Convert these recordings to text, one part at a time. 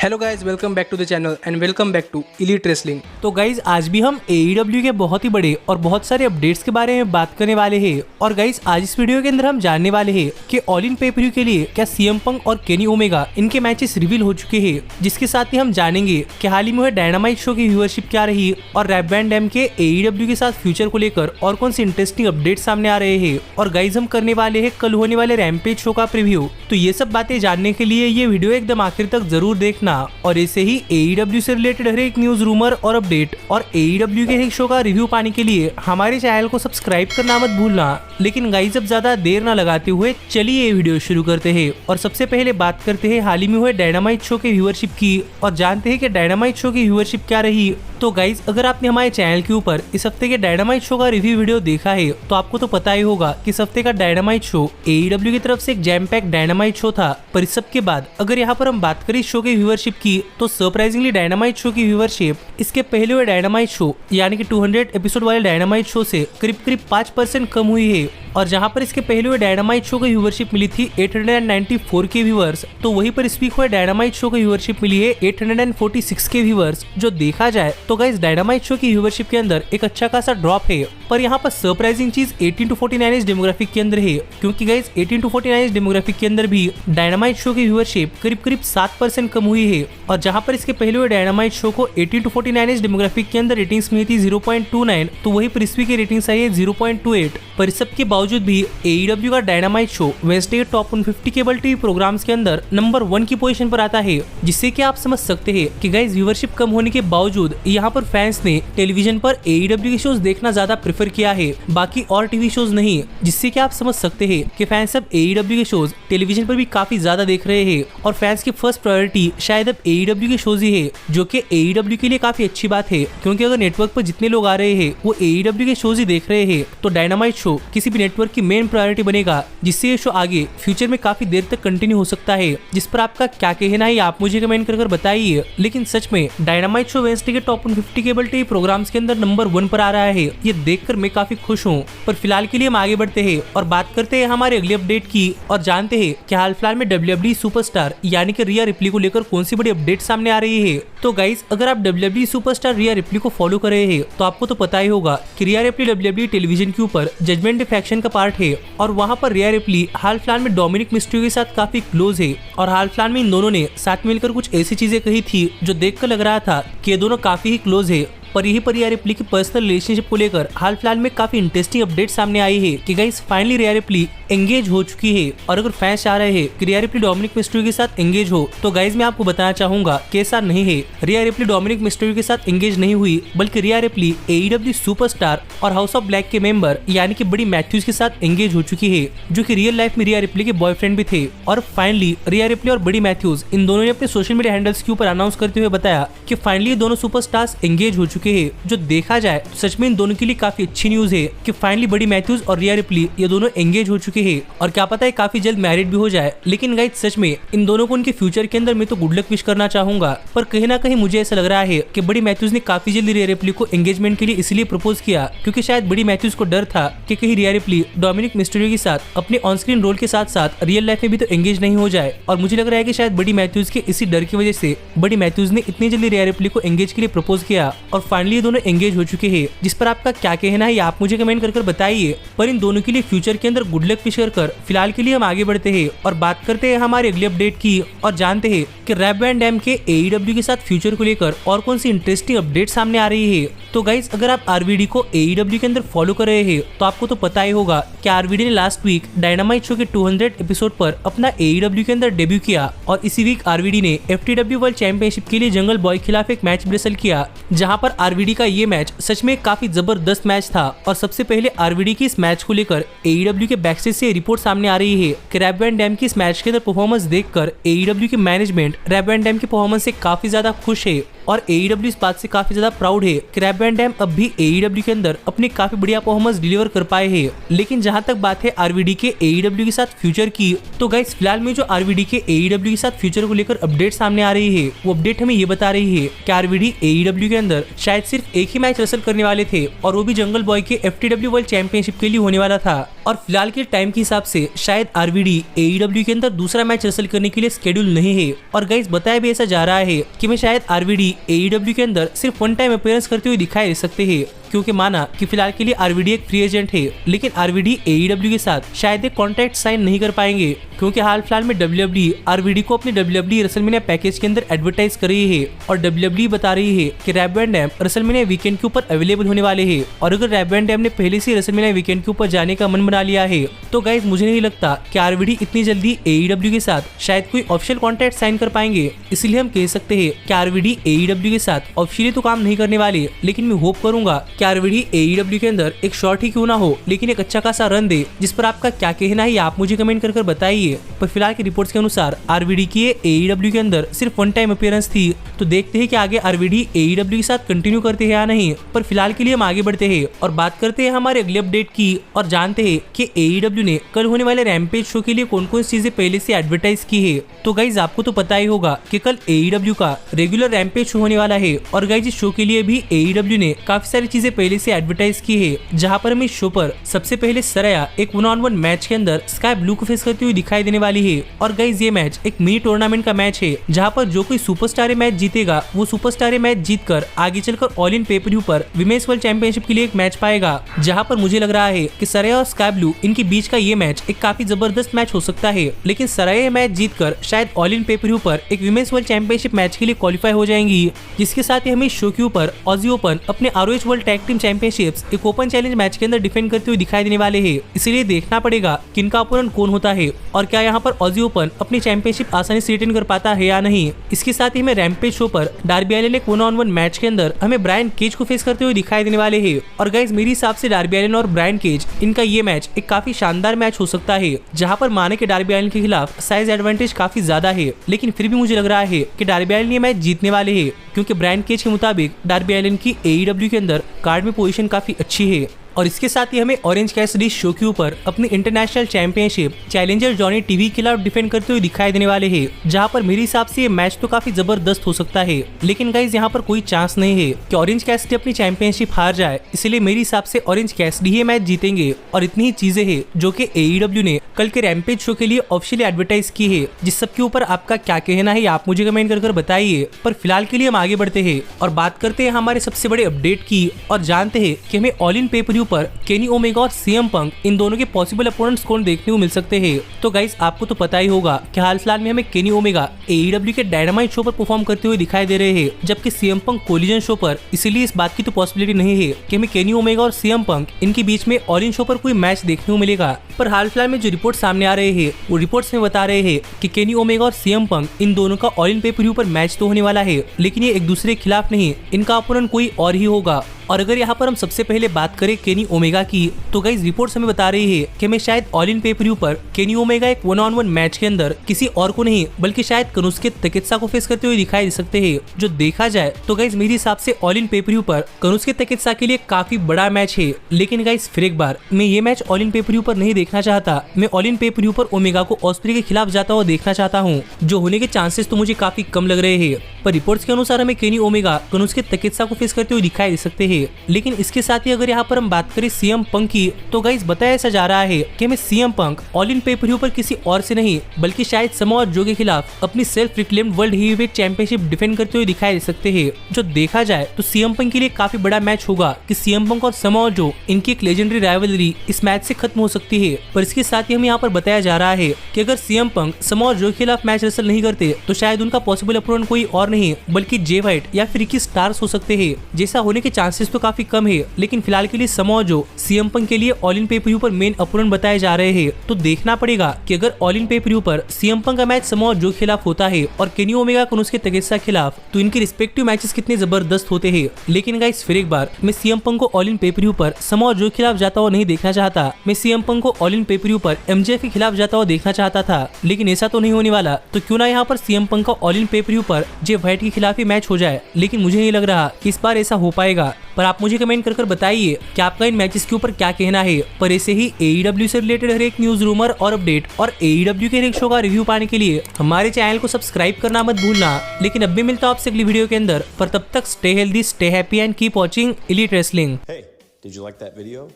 Hello guys, welcome back to the channel and welcome back to elite wrestling. तो guys आज भी हम AEW के बहुत ही बड़े और बहुत सारे अपडेट्स के बारे में बात करने वाले हैं। और गाइज आज इस वीडियो के अंदर हम जानने वाले हैं कि ऑल इन पे पर व्यू के लिए क्या CM पंक और केनी ओमेगा इनके मैचेस रिवील हो चुके हैं, जिसके साथ ही हम जानेंगे कि हाल ही में हुए डायनामाइट शो की व्यूअरशिप क्या रही और रैप वैन डैम के AEW के साथ फ्यूचर को लेकर और कौन सी इंटरेस्टिंग अपडेट सामने आ रहे हैं। और गाइज हम करने वाले हैं कल होने वाले रैम्पेज शो का प्रीव्यू। तो ये सब बातें जानने के लिए ये वीडियो एकदम आखिर तक जरूर देखना। और ऐसे ही AEW से रिलेटेड हर एक न्यूज, रूमर और अपडेट और AEW के एक शो का रिव्यू पाने के लिए हमारे चैनल को सब्सक्राइब करना मत भूलना। लेकिन गाइस अब ज्यादा देर न लगाते हुए चलिए ये वीडियो शुरू करते हैं। और सबसे पहले बात करते हैं हाल ही में हुए डायनामाइट शो के व्यूअरशिप की और जानते हैं कि डायनामाइट शो की व्यूअरशिप क्या रही। तो गाइज अगर आपने हमारे चैनल के ऊपर इस हफ्ते के डायनामाइट शो का रिव्यू वीडियो देखा है तो आपको तो पता ही होगा कि इस हफ्ते का डायनामाइट शो AEW की तरफ से एक जैम पैक डायनामाइट शो था। पर इस सब के बाद अगर यहाँ पर हम बात करें शो के व्यूअरशिप की तो सरप्राइजिंगली डायनामाइट शो की व्यूअरशिप इसके पहले हुए डायनामाइट शो यानी कि 200 एपिसोड वाले डायनामाइट शो से करीब 5% कम हुई है। और जहां पर इसके पहले हुए डायनामाइट शो की व्यूअरशिप मिली थी 894 के व्यूअर्स, तो वहीं पर इस वीक हुए डायनामाइट शो की व्यूअरशिप मिली है 846 के व्यूअर्स। जो देखा जाए तो गाइस डायनामाइट शो की व्यूअरशिप के अंदर एक अच्छा खासा ड्रॉप है। पर यहाँ पर सरप्राइजिंग चीज 18 to 49 एज डेमोग्राफिक के अंदर है, क्योंकि गाइस 18 to 49 एज डेमोग्राफिक के अंदर भी डायनामाइट शो की व्यूअरशिप करीब 7% कम हुई है। और जहां पर इसके पहले हुए डायनामाइट शो को 18 to 49 एज डेमोग्राफिक के अंदर रेटिंग्स मिली थी 0.29, तो वही पर इस वीक की रेटिंग्स आई है 0.28। पर इस सब के बावजूद भी AEW का Dynamite show Wednesday top 150 cable TV programmes के अंदर नंबर 1 की पोजीशन पर आता है, जिससे कि आप समझ सकते हैं कि गाइस व्यूअरशिप कम होने के बावजूद यहाँ पर फैंस ने टेलीविजन पर AEW के शोज देखना ज्यादा प्रेफर किया है, बाकी और टीवी शोज नहीं। जिससे कि आप समझ सकते हैं कि फैंस अब AEW के शोज टेलीविजन पर भी काफी ज्यादा देख रहे हैं और फैंस की फर्स्ट प्रायोरिटी शायद अब AEW के शोज ही है, जो कि AEW के लिए काफी अच्छी बात है। क्योंकि अगर नेटवर्क पर जितने लोग आ रहे हैं वो AEW के शोज ही देख रहे हैं तो डायनामाइट शो किसी भी नेटवर्क की मेन प्रायोरिटी बनेगा, जिससे ये शो आगे फ्यूचर में काफी देर तक कंटिन्यू हो सकता है। जिस पर आपका क्या कहना है आप मुझे कमेंट कर बताइए। लेकिन सच में डायनामाइट शो वेडनेसडे के टॉप 150 केबल टीवी प्रोग्राम्स के अंदर नंबर 1 पर आ रहा है, ये देखकर मैं काफी खुश हूँ। पर फिलहाल के लिए हम आगे बढ़ते हैं और बात करते हैं हमारे अगले अपडेट की और जानते हैं कि हाल फिलहाल में WWE सुपरस्टार यानी कि रिया रिप्ली को लेकर कौन सी बड़ी अपडेट सामने आ रही है। तो गाइस अगर आप WWE सुपरस्टार रिया रिप्ली को फॉलो कर रहे हैं तो आपको तो पता ही होगा कि रिया रिप्ली WWE टेलीविजन के ऊपर जजमेंट डे फैक्शन का पार्ट है। और वहाँ पर रिया रिप्ली हाल फिलहाल में डोमिनिक मिस्टेरियो के साथ काफी क्लोज है। और हाल फिलहाल में इन दोनों ने साथ मिलकर कुछ ऐसी चीजें कही थी जो देखकर लग रहा था कि ये दोनों काफी ही क्लोज है। पर यही पर रिया रिप्ली की पर्सनल रिलेशनशिप को लेकर हाल फिलहाल में काफी इंटरेस्टिंग अपडेट सामने आई है कि गाइस फाइनली रिया रिप्ली एंगेज हो चुकी है। और अगर फैंस चाह रहे हैं कि रिया रिप्ली डोमिनिक मिस्टेरियो के साथ एंगेज हो तो गाइस मैं आपको बताना चाहूंगा कि ऐसा नहीं है। रिया रिप्ली डोमिनिक मिस्टेरियो के साथ एंगेज नहीं हुई, बल्कि रिया रिप्ली AEW सुपरस्टार और हाउस ऑफ ब्लैक के मेंबर यानी कि बडी मैथ्यूज के साथ एंगेज हो चुकी है, जो कि रियल लाइफ में रिया रिप्ली के बॉयफ्रेंड भी थे। और फाइनली रिया रिप्ली और बडी मैथ्यूज इन दोनों ने अपने सोशल मीडिया हैंडल्स के ऊपर अनाउंस करते हुए बताया कि फाइनली दोनों सुपरस्टार्स एंगेज हो चुके हैं। जो देखा जाए तो सच में इन दोनों के लिए काफी अच्छी न्यूज है कि फाइनली बडी मैथ्यूज और रिया रिप्ली ये दोनों एंगेज हो चुके हैं और क्या पता है काफी जल्द मैरिड भी हो जाए। लेकिन गाइस सच में इन दोनों को उनके फ्यूचर के अंदर मैं तो गुड लक विश करना चाहूंगा। पर कहीं ना कहीं मुझे ऐसा लग रहा है कि बडी मैथ्यूज ने काफी जल्दी रिया रिप्ली को एंगेजमेंट के लिए इसलिए प्रपोज किया क्योंकि शायद बडी मैथ्यूज को डर था कि कहीं रिया रिप्ली डोमिनिक मिस्टेरियो के साथ अपने ऑन स्क्रीन रोल के साथ साथ रियल लाइफ में भी तो एंगेज नहीं हो जाए। और मुझे लग रहा है कि शायद बडी मैथ्यूज के इसी डर की वजह से बडी मैथ्यूज ने इतनी जल्दी रिया रिप्ली को एंगेज के लिए प्रपोज किया और फाइनली ये दोनों एंगेज हो चुके हैं। जिस पर आपका क्या कहना है आप मुझे कमेंट कर बताइए। पर इन दोनों के लिए फ्यूचर के अंदर गुड लक विश कर फिलहाल के लिए हम आगे बढ़ते हैं और बात करते हैं हमारे अगले अपडेट की और जानते हैं कि रैप वैन डैम के AEW के साथ फ्यूचर को लेकर और कौन सी इंटरेस्टिंग अपडेट सामने आ रही है। तो गाइस अगर आप RVD को AEW के अंदर फॉलो कर रहे हैं तो आपको तो पता ही होगा कि RVD ने लास्ट वीक डायनामाइट शो के 200 एपिसोड पर अपना AEW के अंदर डेब्यू किया। और इसी वीक RVD ने FTW वर्ल्ड चैंपियनशिप के लिए जंगल बॉय के खिलाफ एक मैच रेसल किया, जहां पर RVD का ये मैच सच में काफी जबरदस्त मैच था। और सबसे पहले RVD की इस मैच को लेकर AEW के बैकस्टेज से रिपोर्ट सामने आ रही है कि रैप वैन डैम की इस मैच के अंदर परफॉर्मेंस देखकर AEW की मैनेजमेंट रैप वैन डैम की परफॉर्मेंस से काफी ज्यादा खुश है। और AEW इस बात से काफी ज्यादा प्राउड है कि रैब वैन डैम अब भी AEW के अंदर अपनी काफी बढ़िया परफॉर्मेंस डिलीवर कर पाए हैं। लेकिन जहां तक बात है RVD के AEW के साथ फ्यूचर की, तो गाइस फिलहाल में जो RVD के AEW के साथ फ्यूचर को लेकर अपडेट सामने आ रही है, वो अपडेट हमें ये बता रही है कि RVD AEW के अंदर शायद सिर्फ एक ही मैच रेसल करने वाले थे और वो भी जंगल बॉय के FTW वर्ल्ड चैंपियनशिप के लिए होने वाला था। और फिलहाल के टाइम के हिसाब से शायद RVD AEW के अंदर दूसरा मैच रेसल करने के लिए शेड्यूल नहीं है। और गाइस बताया भी ऐसा जा रहा है कि मैं शायद RVD AEW के अंदर सिर्फ वन टाइम अपीयरेंस करते हुए दिखाई दे सकते हैं, क्योंकि माना कि फिलहाल के लिए RVD एक फ्री एजेंट है, लेकिन RVD AEW के साथ शायद एक कॉन्ट्रैक्ट साइन नहीं कर पाएंगे, क्योंकि हाल फिलहाल में WWE RVD को अपने WWE रेसलमेनिया पैकेज के अंदर एडवर्टाइज कर रही है और WWE बता रही है कि रैब वैन डैम रेसलमेनिया वीकेंड के ऊपर अवेलेबल होने वाले हैं। और अगर रैब वैन डैम ने पहले से रेसलमेनिया वीकेंड के ऊपर जाने का मन बना लिया है, तो गाइस मुझे नहीं लगता कि RVD इतनी जल्दी AEW के साथ शायद कोई ऑफिशियल कॉन्ट्रैक्ट साइन कर पाएंगे। इसलिए हम कह सकते हैं कि RVD AEW के साथ ऑफिशियली तो काम नहीं करने वाले, लेकिन मैं होप करूंगा कि RVD AEW के अंदर एक शॉर्ट ही क्यों ना हो, लेकिन एक अच्छा खासा रन दे। जिस पर आपका क्या कहना है आप मुझे कमेंट कर बताइए। पर फिलहाल की रिपोर्ट्स के अनुसार RVD की AEW के अंदर सिर्फ वन टाइम अपीयरेंस थी, तो देखते हैं कि आगे RVD AEW के साथ कंटिन्यू करते हैं या नहीं। पर फिलहाल के लिए हम आगे बढ़ते हैं और बात करते हैं हमारे अगले अपडेट की और जानते हैं कि AEW ने कल होने वाले रैम्पेज शो के लिए कौन कौन सी चीजें पहले से एडवर्टाइज की है। तो गाइज आपको तो पता ही होगा कि कल AEW का रेगुलर रैम्पेज शो होने वाला है और गाइज इस शो के लिए भी AEW ने काफी सारी चीजें पहले से एडवर्टाइज की है, जहां पर हमें इस शो पर सबसे पहले सरया एक 1-on-1 मैच के अंदर स्काई ब्लू को फेस करती हुई दिखाई देने वाली है। और गाइज ये मैच एक मिनी टूर्नामेंट का मैच है, जहां पर जो कोई सुपरस्टार मैच जीतेगा वो सुपरस्टार मैच जीतकर आगे चलकर ऑल इन पे-पर-व्यू पर विमेन्स वर्ल्ड चैंपियनशिप के लिए एक मैच पाएगा, जहां पर मुझे लग रहा है कि सरया और स्काई ब्लू इनके बीच का ये मैच एक काफी जबरदस्त मैच हो सकता है। लेकिन सरया मैच जीतकर शायद ऑल इन पे-पर-व्यू पर एक विमेन्स वर्ल्ड चैंपियनशिप मैच के लिए क्वालिफाई हो जाएंगी, जिसके साथ ही हमें शो के ऊपर ऑजी ओपन अपने ROH world tag team championships एक ओपन चैलेंज मैच के अंदर डिफेंड करते हुए दिखाई देने वाले हैं। इसलिए देखना पड़ेगा कि इनका अपोनेंट कौन होता है और क्या यहाँ पर ऑजी ओपन अपनी चैंपियनशिप आसानी से रिटेन कर पाता है या नहीं। इसके साथ ही हमें रैम्पेज शो पर डार्बी एलिन एक 1-on-1 मैच के अंदर हमें ब्रायन केज को फेस करते हुए दिखाई देने वाले हैं। और गाइज मेरे हिसाब से डार्बी एलिन और ब्रायन केज इनका ये मैच एक काफी शानदार मैच हो सकता है, जहाँ पर माने के डार्बी एलिन के खिलाफ साइज एडवांटेज काफी ज्यादा है, लेकिन फिर भी मुझे लग रहा है कि डार्बी एलिन ये मैच जीतने वाले हैं, क्योंकि ब्रायन केज के मुताबिक डार्बी एलिन की AEW के अंदर कार्ड में पोजीशन काफी अच्छी है। और इसके साथ ही हमें ऑरेंज कैसिडी शो के ऊपर अपनी international championship challenger Johnny TV के खिलाफ डिफेंड करते हुए दिखाई देने वाले हैं, जहां पर मेरे हिसाब से ये मैच तो काफी जबरदस्त हो सकता है। लेकिन गाइज यहाँ पर कोई चांस नहीं है कि ऑरेंज कैसिडी अपनी चैंपियनशिप हार जाए, इसलिए मेरे हिसाब से ऑरेंज कैसिडी ही मैच जीतेंगे। और इतनी ही चीजें हैं जो कि AEW ने कल के रैम्पेज शो के लिए ऑफिशियली एडवर्टाइज की है, जिस सब के ऊपर आपका क्या कहना है आप मुझे कमेंट कर बताइए। पर फिलहाल के लिए हम आगे बढ़ते हैं और बात करते हैं हमारे सबसे बड़े अपडेट की और जानते हैं कि हमें ऑल इन पे-पर-व्यू पर केनी ओमेगा और CM पंक इन दोनों के पॉसिबल अपोनेंट्स कौन देखने को मिल सकते हैं। तो गाइस आपको तो पता ही होगा कि हाल फिलहाल में हमें केनी ओमेगा AEW के डायनामाइट शो पर परफॉर्म करते हुए दिखाई दे रहे हैं, जबकि CM पंक कोलिजन शो पर। इसीलिए इस बात की तो पॉसिबिलिटी नहीं है कि हमें केनी ओमेगा और CM पंक इनके बीच में ऑल इन शो पर कोई मैच देखने को मिलेगा। पर हाल फिलहाल में जो रिपोर्ट सामने आ रहे हैं वो रिपोर्ट्स में बता रहे हैं कि केनी ओमेगा और CM पंक इन दोनों का ऑल इन पे-पर-व्यू पर मैच तो होने वाला है, लेकिन ये एक दूसरे के खिलाफ नहीं, इनका अपोनेंट कोई और ही होगा। और अगर यहाँ पर हम सबसे पहले बात करें केनी ओमेगा की, तो गाइस रिपोर्ट्स हमें बता रही है कि हमें शायद ऑल इन पे-पर-व्यू पर केनी ओमेगा एक 1-on-1 मैच के अंदर किसी और को नहीं बल्कि शायद कनुस्के तकेत्सा को फेस करते हुए दिखाई दे सकते हैं। जो देखा जाए तो गाइस मेरे हिसाब से ऑल इन पे-पर-व्यू पर कनुस्के तकेत्सा के लिए काफी बड़ा मैच है। लेकिन गाइस फिर एक बार मैं ये मैच ऑल इन पे-पर-व्यू पर नहीं देखना चाहता, मैं ऑल इन पे-पर-व्यू पर ओमेगा को ऑस्प्रे के खिलाफ जाता हुआ देखना चाहता हूँ, जो होने के चांसेस तो मुझे काफी कम लग रहे हैं। पर रिपोर्ट्स के अनुसार हमें केनी ओमेगा कनुस्के तकेत्सा को फेस करते हुए दिखाई दे सकते हैं। लेकिन इसके साथ ही अगर यहाँ पर हम बात करें CM पंक की, तो गाइस बताया ऐसा जा रहा है कि हमें CM पंक ऑल इन पे-पर-व्यू पर किसी और से नहीं बल्कि शायद समोआ जो के खिलाफ अपनी self reclaimed world heavyweight championship defend करते हुए दिखाई दे सकते हैं। जो देखा जाए तो CM पंक के लिए काफी बड़ा मैच होगा कि CM पंक और समोआ जो इनकी एक लेजेंडरी राइवलरी इस मैच से खत्म हो सकती है। पर इसके साथ ही हमें यहाँ पर बताया जा रहा है कि अगर CM पंक समोआ जो के खिलाफ मैच रेसल नहीं करते तो शायद उनका पॉसिबल अपोनेंट कोई और नहीं बल्कि जे वाइट या फिर रिकी स्टार्स हो सकते हैं। जैसा होने के चांसेस तो काफी कम है, लेकिन फिलहाल के लिए समोआ जो सीएम पंक के लिए ऑल इन पे पर व्यू पर मेन अपोनेंट बताए जा रहे हैं, तो देखना पड़ेगा कि अगर ऑल इन पे पर व्यू पर सीएम पंक का मैच समोआ जो खिलाफ होता है और केनी ओमेगा कोनोसुके तकेत्सुका खिलाफ, तो इनके रिस्पेक्टिव मैचेस कितने जबरदस्त होते हैं। लेकिन गाइस फिर एक बार मैं सीएम पंक को ऑल इन पे पर व्यू पर समोआ जो खिलाफ जाता हुआ नहीं देखना चाहता। मैं सीएम पंक को ऑल इन पे पर व्यू पर एमजेएफ के खिलाफ जाता हुआ देखना चाहता था, लेकिन ऐसा तो नहीं होने वाला। तो क्यों ना यहाँ पर सीएम पंक का ऑल इन पे पर व्यू पर जे व्हाइट के खिलाफ ही मैच हो जाए, लेकिन मुझे नहीं लग रहा कि इस बार ऐसा हो पाएगा। पर आप मुझे कमेंट कर बताइए कि आपका इन मैचेस के ऊपर क्या कहना है। पर ऐसे ही AEW से रिलेटेड हर एक न्यूज, रूमर और अपडेट और AEW के हर एक शो का रिव्यू पाने के लिए हमारे चैनल को सब्सक्राइब करना मत भूलना। लेकिन अब भी मिलता हूं आपसे अगली वीडियो के अंदर, पर तब तक stay healthy, stay happy and keep watching elite wrestling. Hey, did you like that video?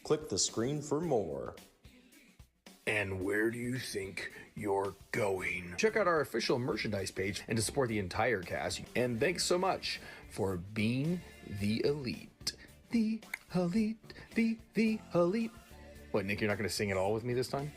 Click the screen for more. And where do you think you're going? Check out our official merchandise page and to support the entire cast. And thanks so much for being the elite. The elite, the elite. What, Nick, you're not going to sing it all with me this time?